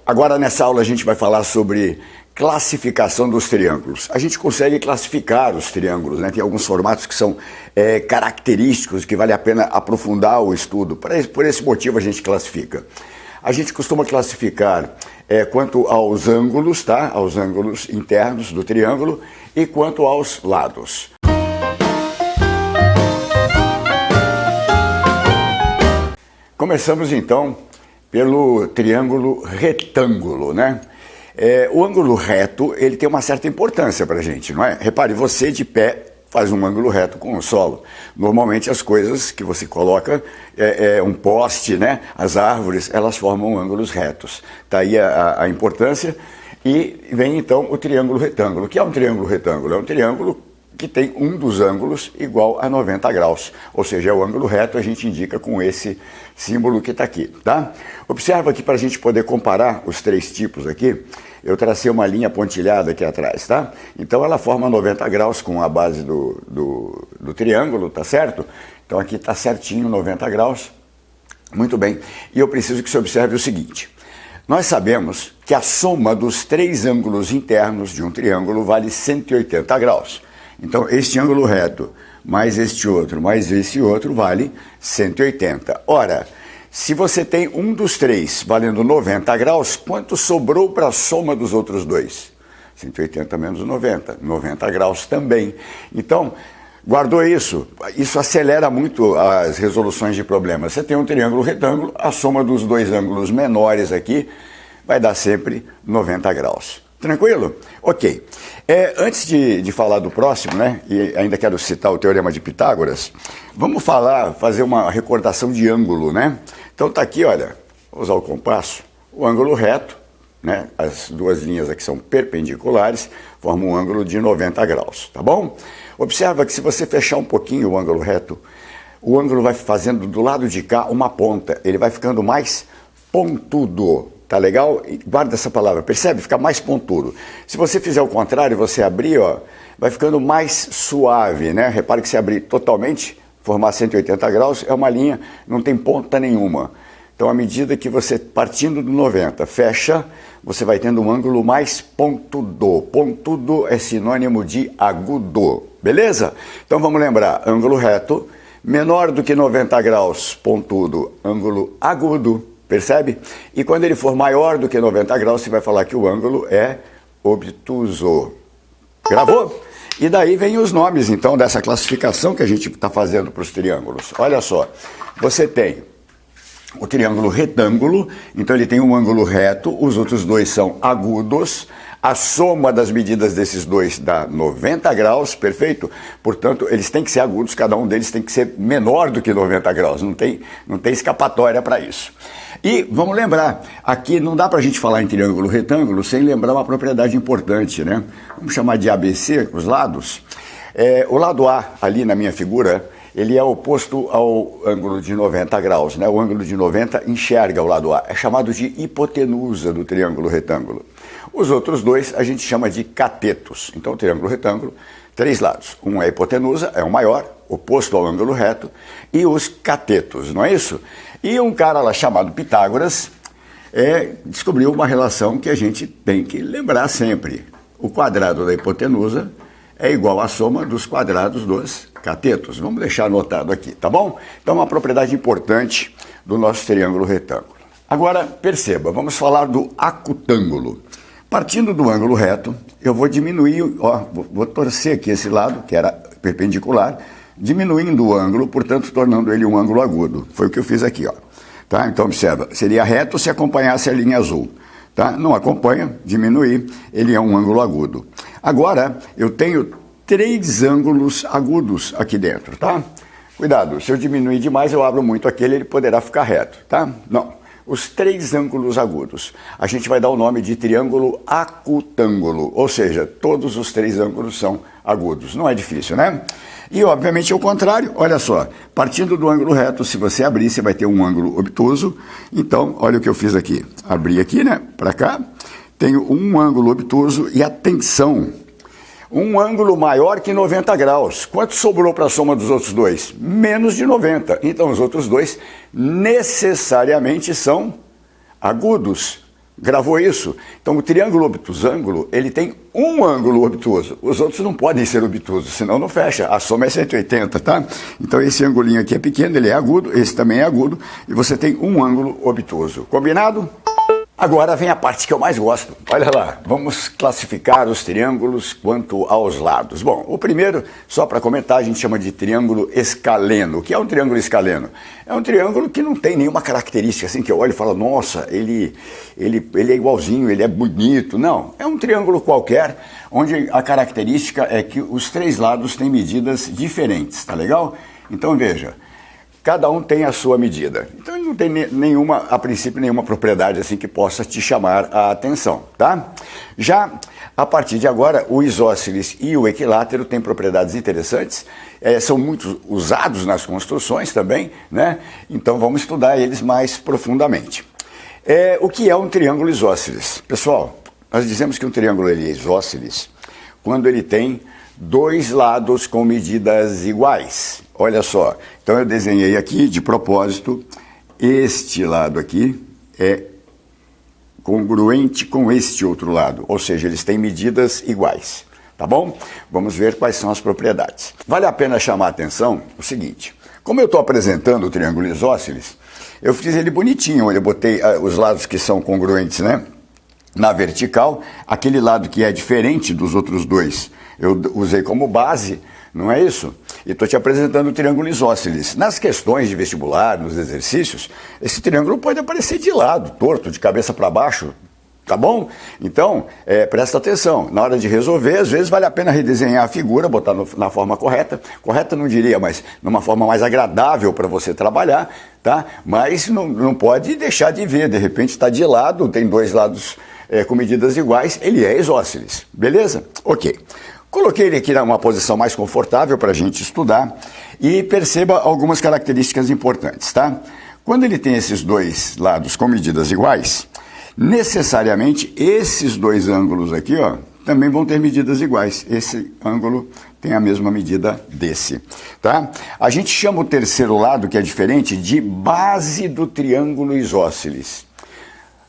Agora nessa aula a gente vai falar sobre classificação dos triângulos. A gente consegue classificar os triângulos, né? Tem alguns formatos que são característicos, que vale a pena aprofundar o estudo. Por esse motivo a gente classifica. A gente costuma classificar quanto aos ângulos, tá? Aos ângulos internos do triângulo e quanto aos lados. Começamos então pelo triângulo retângulo, né? O ângulo reto, ele tem uma certa importância para a gente, não é? Repare, você de pé faz um ângulo reto com o solo. Normalmente as coisas que você coloca, um poste, né? As árvores, elas formam ângulos retos. Está aí a importância. E vem então o triângulo retângulo. O que é um triângulo retângulo? É um triângulo que tem um dos ângulos igual a 90 graus, ou seja, é o ângulo reto, a gente indica com esse símbolo que está aqui, tá? Observa que para a gente poder comparar os três tipos aqui, eu tracei uma linha pontilhada aqui atrás, tá? Então ela forma 90 graus com a base do triângulo, tá certo? Então aqui está certinho 90 graus, muito bem. E eu preciso que você observe o seguinte, nós sabemos que a soma dos três ângulos internos de um triângulo vale 180 graus. Então, este ângulo reto, mais este outro, mais esse outro, vale 180. Ora, se você tem um dos três valendo 90 graus, quanto sobrou para a soma dos outros dois? 180 menos 90, 90 graus também. Então, guardou isso? Isso acelera muito as resoluções de problemas. Você tem um triângulo retângulo, a soma dos dois ângulos menores aqui vai dar sempre 90 graus. Tranquilo? Ok. Antes de falar do próximo, né, e ainda quero citar o Teorema de Pitágoras, vamos fazer uma recordação de ângulo, né? Então tá aqui, olha, vou usar o compasso, o ângulo reto, né, as duas linhas aqui são perpendiculares, formam um ângulo de 90 graus, tá bom? Observa que se você fechar um pouquinho o ângulo reto, o ângulo vai fazendo do lado de cá uma ponta, ele vai ficando mais pontudo. Tá legal? Guarda essa palavra, percebe? Fica mais pontudo. Se você fizer o contrário, você abrir, ó, vai ficando mais suave, né? Repare que se abrir totalmente, formar 180 graus, é uma linha, não tem ponta nenhuma. Então, à medida que você, partindo do 90, fecha, você vai tendo um ângulo mais pontudo. Pontudo é sinônimo de agudo, beleza? Então, vamos lembrar, ângulo reto, menor do que 90 graus, pontudo, ângulo agudo. Percebe? E quando ele for maior do que 90 graus, você vai falar que o ângulo é obtuso. Gravou? E daí vem os nomes, então, dessa classificação que a gente está fazendo para os triângulos. Olha só, você tem o triângulo retângulo, então ele tem um ângulo reto, os outros dois são agudos, a soma das medidas desses dois dá 90 graus, perfeito? Portanto, eles têm que ser agudos, cada um deles tem que ser menor do que 90 graus, não tem escapatória para isso. E vamos lembrar, aqui não dá para a gente falar em triângulo retângulo sem lembrar uma propriedade importante, né? Vamos chamar de ABC, os lados. O lado A, ali na minha figura, ele é oposto ao ângulo de 90 graus, né? O ângulo de 90 enxerga o lado A, é chamado de hipotenusa do triângulo retângulo. Os outros dois a gente chama de catetos. Então, o triângulo retângulo, três lados. Um é a hipotenusa, é o maior, oposto ao ângulo reto, e os catetos, não é isso? E um cara lá chamado Pitágoras descobriu uma relação que a gente tem que lembrar sempre. O quadrado da hipotenusa é igual à soma dos quadrados dos catetos. Vamos deixar anotado aqui, tá bom? Então, uma propriedade importante do nosso triângulo retângulo. Agora, perceba, vamos falar do acutângulo. Partindo do ângulo reto, eu vou diminuir, ó, vou torcer aqui esse lado, que era perpendicular, diminuindo o ângulo, portanto, tornando ele um ângulo agudo. Foi o que eu fiz aqui, ó. Tá? Então, observa, seria reto se acompanhasse a linha azul. Tá? Não acompanha, diminuir, ele é um ângulo agudo. Agora, eu tenho três ângulos agudos aqui dentro, tá? Cuidado, se eu diminuir demais, eu abro muito aquele, ele poderá ficar reto, tá? Não. Os três ângulos agudos, a gente vai dar o nome de triângulo acutângulo, ou seja, todos os três ângulos são agudos, não é difícil, né? E obviamente é o contrário, olha só, partindo do ângulo reto, se você abrir, você vai ter um ângulo obtuso, então olha o que eu fiz aqui, abri aqui, né, para cá, tenho um ângulo obtuso e atenção, um ângulo maior que 90 graus. Quanto sobrou para a soma dos outros dois? Menos de 90. Então, os outros dois necessariamente são agudos. Gravou isso? Então o triângulo obtusângulo, ele tem um ângulo obtuso. Os outros não podem ser obtusos, senão não fecha. A soma é 180, tá? Então esse angulinho aqui é pequeno, ele é agudo, esse também é agudo, e você tem um ângulo obtuso. Combinado? Agora vem a parte que eu mais gosto. Olha lá, vamos classificar os triângulos quanto aos lados. Bom, o primeiro, só para comentar, a gente chama de triângulo escaleno. O que é um triângulo escaleno? É um triângulo que não tem nenhuma característica, assim, que eu olho e falo, nossa, ele é igualzinho, ele é bonito. Não, é um triângulo qualquer, onde a característica é que os três lados têm medidas diferentes, tá legal? Então veja, cada um tem a sua medida. Então ele não tem nenhuma, a princípio, nenhuma propriedade assim que possa te chamar a atenção, tá? Já a partir de agora, o isósceles e o equilátero têm propriedades interessantes, são muito usados nas construções também, né? Então vamos estudar eles mais profundamente. O que é um triângulo isósceles? Pessoal, nós dizemos que um triângulo ele é isósceles quando ele tem dois lados com medidas iguais. Olha só, então eu desenhei aqui de propósito, este lado aqui é congruente com este outro lado, ou seja, eles têm medidas iguais, tá bom? Vamos ver quais são as propriedades. Vale a pena chamar a atenção o seguinte, como eu estou apresentando o triângulo isósceles, eu fiz ele bonitinho, eu botei os lados que são congruentes, né? Na vertical, aquele lado que é diferente dos outros dois, eu usei como base, não é isso? E estou te apresentando o triângulo isósceles. Nas questões de vestibular, nos exercícios, esse triângulo pode aparecer de lado, torto, de cabeça para baixo, tá bom? Então, presta atenção, na hora de resolver, às vezes vale a pena redesenhar a figura, botar na forma correta não diria, mas numa forma mais agradável para você trabalhar, tá? Mas não pode deixar de ver, de repente está de lado, tem dois lados com medidas iguais, ele é isósceles, beleza? Ok. Coloquei ele aqui numa posição mais confortável para a gente estudar e perceba algumas características importantes, tá? Quando ele tem esses dois lados com medidas iguais, necessariamente esses dois ângulos aqui, ó, também vão ter medidas iguais. Esse ângulo tem a mesma medida desse, tá? A gente chama o terceiro lado, que é diferente, de base do triângulo isósceles.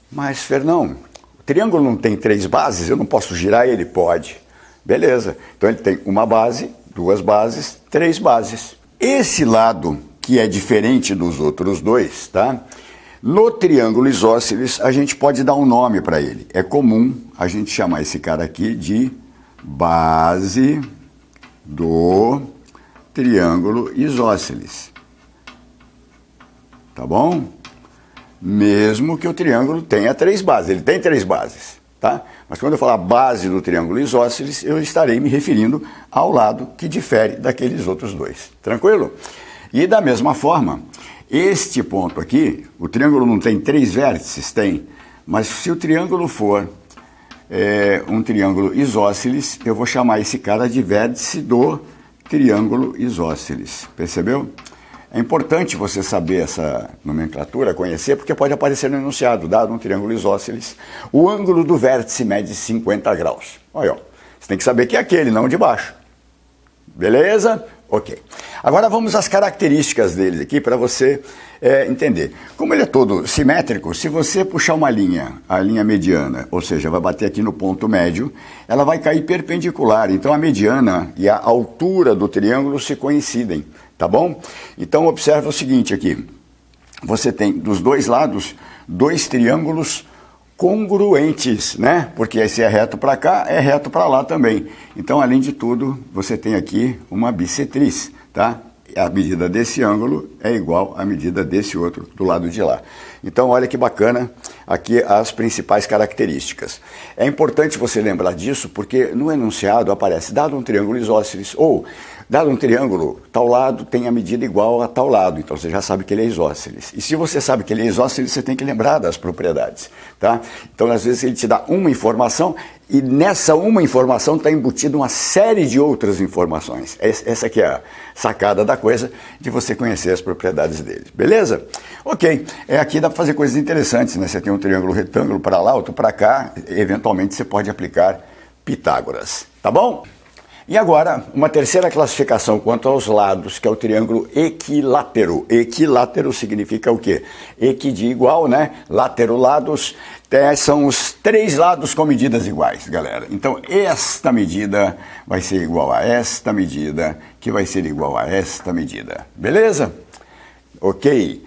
Mas, Fernão, o triângulo não tem três bases? Eu não posso girar ele? Pode. Beleza, então ele tem uma base, duas bases, três bases. Esse lado, que é diferente dos outros dois, tá? No triângulo isósceles, a gente pode dar um nome para ele. É comum a gente chamar esse cara aqui de base do triângulo isósceles. Tá bom? Mesmo que o triângulo tenha três bases, ele tem três bases. Tá? Mas quando eu falar base do triângulo isósceles, eu estarei me referindo ao lado que difere daqueles outros dois. Tranquilo? E da mesma forma, este ponto aqui, o triângulo não tem três vértices? Tem. Mas se o triângulo for um triângulo isósceles, eu vou chamar esse cara de vértice do triângulo isósceles. Percebeu? É importante você saber essa nomenclatura, conhecer, porque pode aparecer no enunciado, dado um triângulo isósceles, o ângulo do vértice mede 50 graus. Olha, ó, você tem que saber que é aquele, não de baixo. Beleza? Ok. Agora vamos às características dele aqui para você entender. Como ele é todo simétrico, se você puxar uma linha, a linha mediana, ou seja, vai bater aqui no ponto médio, ela vai cair perpendicular. Então a mediana e a altura do triângulo se coincidem, tá bom? Então observa o seguinte aqui. Você tem dos dois lados dois triângulos congruentes, né? Porque se é reto para cá, é reto para lá também. Então, além de tudo, você tem aqui uma bissetriz, tá? A medida desse ângulo é igual à medida desse outro do lado de lá. Então, olha que bacana aqui as principais características. É importante você lembrar disso porque no enunciado aparece dado um triângulo isósceles ou dado um triângulo, tal lado tem a medida igual a tal lado, então você já sabe que ele é isósceles. E se você sabe que ele é isósceles, você tem que lembrar das propriedades, tá? Então, às vezes, ele te dá uma informação e nessa uma informação está embutida uma série de outras informações. Essa aqui é a sacada da coisa, de você conhecer as propriedades dele, beleza? Ok, aqui dá para fazer coisas interessantes, né? Você tem um triângulo retângulo para lá, outro para cá, eventualmente você pode aplicar Pitágoras, tá bom? E agora, uma terceira classificação quanto aos lados, que é o triângulo equilátero. Equilátero significa o quê? Equi de igual, né? Látero, lados. são os 3 lados com medidas iguais, galera. Então, esta medida vai ser igual a esta medida, que vai ser igual a esta medida. Beleza? Ok.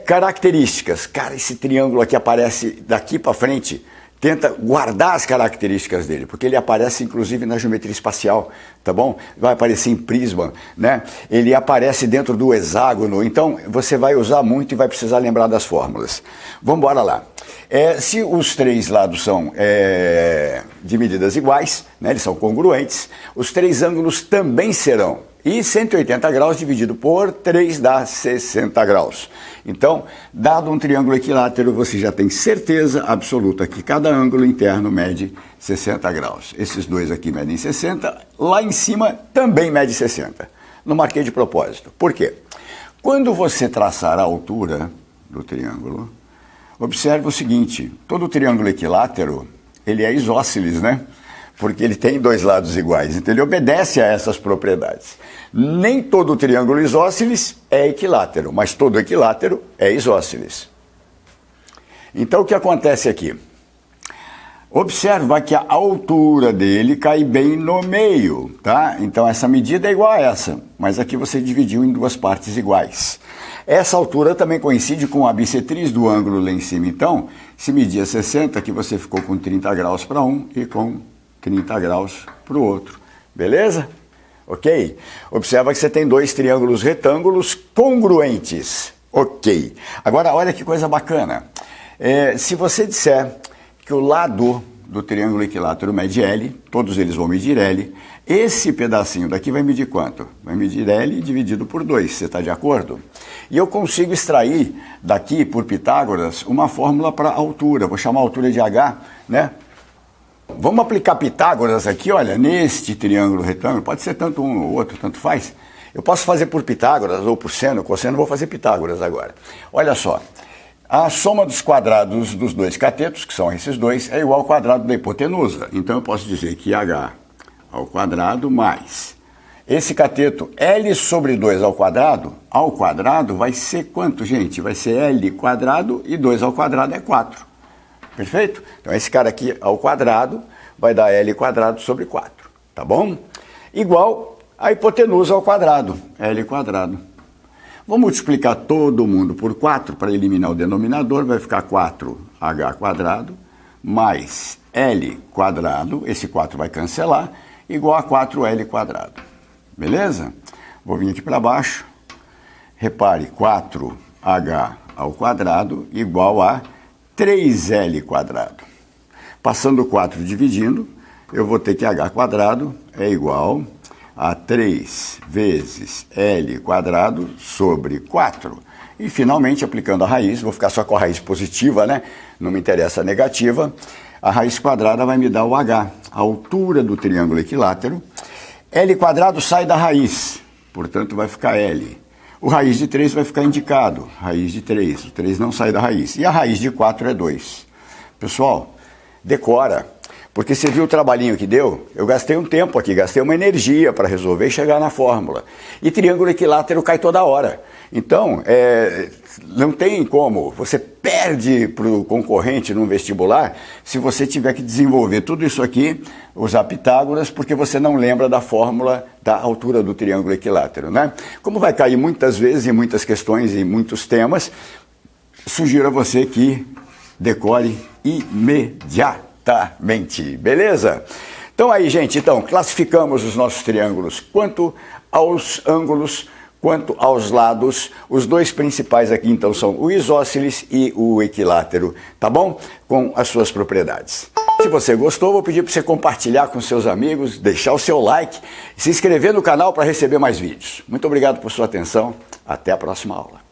Características. Cara, esse triângulo aqui aparece daqui para frente. Tenta guardar as características dele, porque ele aparece inclusive na geometria espacial, tá bom? Vai aparecer em prisma, né? Ele aparece dentro do hexágono, então você vai usar muito e vai precisar lembrar das fórmulas. Vamos embora lá. Se os 3 lados são de medidas iguais, né, eles são congruentes, os 3 ângulos também serão. E 180 graus dividido por 3 dá 60 graus. Então, dado um triângulo equilátero, você já tem certeza absoluta que cada ângulo interno mede 60 graus. Esses dois aqui medem 60, lá em cima também mede 60. Não marquei de propósito. Por quê? Quando você traçar a altura do triângulo, observe o seguinte, todo triângulo equilátero, ele é isósceles, né? Porque ele tem 2 lados iguais, então ele obedece a essas propriedades. Nem todo triângulo isósceles é equilátero, mas todo equilátero é isósceles. Então o que acontece aqui? Observa que a altura dele cai bem no meio, tá? Então essa medida é igual a essa, mas aqui você dividiu em 2 partes iguais. Essa altura também coincide com a bissetriz do ângulo lá em cima, então, se medir 60, aqui você ficou com 30 graus para um e com 30 graus para o outro, beleza? Ok? Observa que você tem 2 triângulos retângulos congruentes, ok. Agora, olha que coisa bacana. Se você disser que o lado do triângulo equilátero mede L, todos eles vão medir L, esse pedacinho daqui vai medir quanto? Vai medir L dividido por 2, você está de acordo? E eu consigo extrair daqui, por Pitágoras, uma fórmula para altura, vou chamar a altura de H, né? Vamos aplicar Pitágoras aqui, olha, neste triângulo retângulo, pode ser tanto um ou outro, tanto faz. Eu posso fazer por Pitágoras ou por seno, cosseno, vou fazer Pitágoras agora. Olha só, a soma dos quadrados dos 2 catetos, que são esses 2, é igual ao quadrado da hipotenusa. Então eu posso dizer que H ao quadrado mais esse cateto L sobre 2 ao quadrado vai ser quanto, gente? Vai ser L quadrado e 2 ao quadrado é 4. Perfeito? Então esse cara aqui ao quadrado vai dar L quadrado sobre 4, tá bom? Igual a hipotenusa ao quadrado, L quadrado. Vou multiplicar todo mundo por 4 para eliminar o denominador, vai ficar 4H quadrado mais L quadrado, esse 4 vai cancelar, igual a 4L quadrado. Beleza? Vou vir aqui para baixo, repare, 4H ao quadrado igual a 3L quadrado. Passando o 4 dividindo, eu vou ter que H quadrado é igual a 3 vezes L quadrado sobre 4. E finalmente, aplicando a raiz, vou ficar só com a raiz positiva, né? Não me interessa a negativa. A raiz quadrada vai me dar o H, a altura do triângulo equilátero. L quadrado sai da raiz, portanto vai ficar L. O raiz de 3 vai ficar indicado, raiz de 3, o 3 não sai da raiz. E a raiz de 4 é 2. Pessoal, decora, porque você viu o trabalhinho que deu? Eu gastei um tempo aqui, gastei uma energia para resolver e chegar na fórmula. E triângulo equilátero cai toda hora. Então, não tem como, você perde para o concorrente no vestibular se você tiver que desenvolver tudo isso aqui, usar Pitágoras, porque você não lembra da fórmula da altura do triângulo equilátero, né? Como vai cair muitas vezes em muitas questões e muitos temas, sugiro a você que decore imediatamente, beleza? Então aí, gente, classificamos os nossos triângulos quanto aos ângulos, quanto aos lados. Os 2 principais aqui, então, são o isósceles e o equilátero, tá bom? Com as suas propriedades. Se você gostou, vou pedir para você compartilhar com seus amigos, deixar o seu like e se inscrever no canal para receber mais vídeos. Muito obrigado por sua atenção. Até a próxima aula.